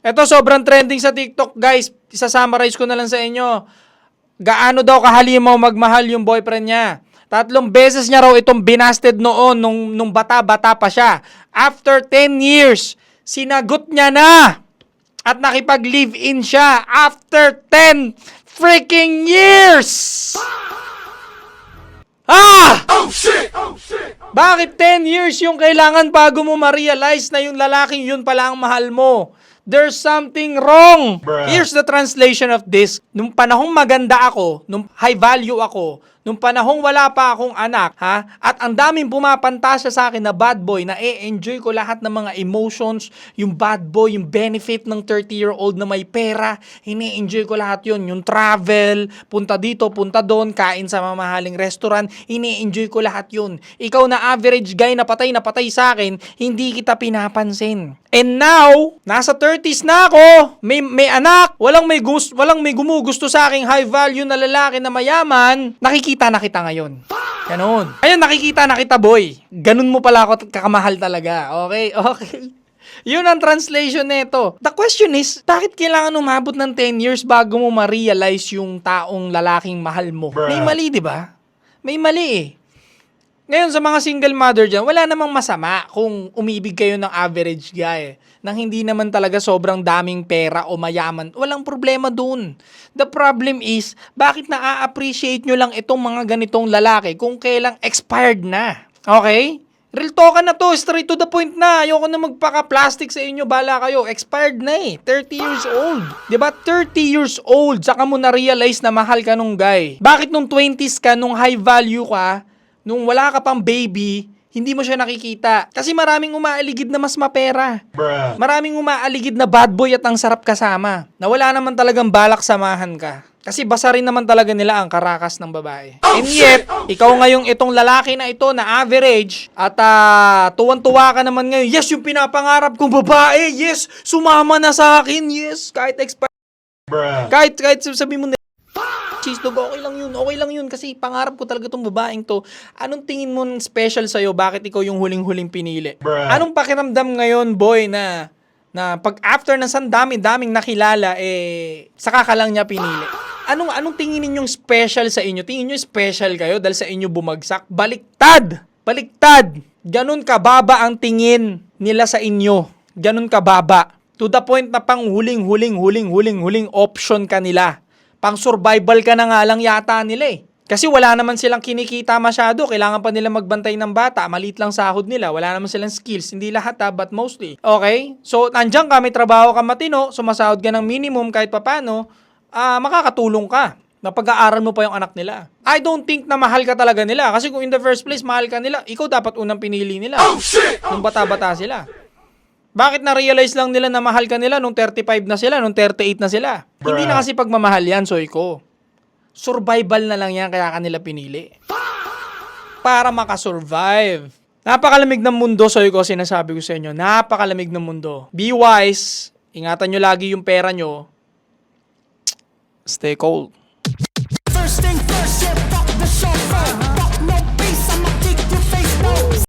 Ito, sobrang trending sa TikTok, guys. Isa-summarize ko na lang sa inyo. Gaano daw kahalimaw magmahal yung boyfriend niya. 3 beses niya raw itong binasted noon nung bata-bata pa siya. After 10 years, sinagot niya na. At nakipag-live-in siya after 10 freaking years! Ah! Oh shit! Oh shit! Bakit 10 years yung kailangan bago mo ma-realize na yung lalaking yun pala ang mahal mo? There's something wrong. Bruh. Here's the translation of this. Nung panahong maganda ako, nung high value ako, nung panahong wala pa akong anak, ha? At ang daming pumapantasya sa akin na bad boy, na enjoy ko lahat ng mga emotions, yung bad boy, yung benefit ng 30-year-old na may pera, ini-enjoy ko lahat yun. Yung travel, punta dito, punta doon, kain sa mamahaling restaurant, ini-enjoy ko lahat yun. Ikaw na average guy na patay sa akin, hindi kita pinapansin. And now, nasa 30s na ako, may anak, walang may gumugusto sa aking high value na lalaki na mayaman, nakikita na kita ngayon. Ganon. Ayun, nakikita na kita, boy. Ganun mo pala ako kakamahal talaga. Okay? Okay. Yun ang translation nito. The question is, bakit kailangan umabot ng 10 years bago mo ma-realize yung taong lalaking mahal mo? Bruh. May mali, di ba? May mali eh. Ngayon, sa mga single mother dyan, wala namang masama kung umibig kayo ng average guy. Nang hindi naman talaga sobrang daming pera o mayaman. Walang problema dun. The problem is, bakit na-appreciate nyo lang itong mga ganitong lalaki kung kailang expired na? Okay? Real talk na to, straight to the point na. Ayoko na magpaka-plastic sa inyo, bala kayo. Expired na eh, 30 years old. Diba? 30 years old, saka mo na-realize na mahal ka nung guy. Bakit nung 20s ka, nung high value ka, nung wala ka pang baby, hindi mo siya nakikita. Kasi maraming umaaligid na mas mapera. Bruh. Maraming umaaligid na bad boy at ang sarap kasama. Na wala naman talagang balak samahan ka. Kasi basa rin naman talaga nila ang karakas ng babae. And yet, ikaw ngayong itong lalaki na ito na average at tuwan-tuwa ka naman ngayon. Yes, yung pinapangarap kong babae. Yes, sumama na sa akin. Yes, kahit expire. Kahit sabi mo na cheesedog, okay lang yun kasi pangarap ko talaga tong babaeng to. Anong tingin mo special sa'yo? Bakit ikaw yung huling-huling pinili? Bruh. Anong pakiramdam ngayon, boy, na pag after ng daming nakilala, saka ka lang niya pinili? Anong tingin ninyong special sa inyo? Tingin nyo special kayo dahil sa inyo bumagsak? Baliktad! Ganun kababa ang tingin nila sa inyo. Ganun kababa. To the point na pang huling option ka nila. Pang survival ka na nga lang yata nila eh. Kasi wala naman silang kinikita masyado. Kailangan pa nila magbantay ng bata. Maliit lang sahod nila. Wala naman silang skills. Hindi lahat but mostly. Okay? So, nandiyan ka, may trabaho ka matino, sumasahod ka ng minimum kahit papano, makakatulong ka. Napag-aaral mo pa yung anak nila. I don't think na mahal ka talaga nila. Kasi kung in the first place, mahal ka nila, ikaw dapat unang pinili nila. Oh, shit! Nung bata-bata sila. Bakit na-realize lang nila na mahal ka nila nung 35 na sila, nung 38 na sila? Bruh. Hindi na kasi pagmamahal yan, Soyko. Survival na lang yan, kaya kanila pinili. Para makasurvive. Napakalamig ng mundo, Soyko, sinasabi ko sa inyo. Napakalamig ng mundo. Be wise. Ingatan nyo lagi yung pera nyo. Stay cold. First thing first, yeah, fuck the chauffeur.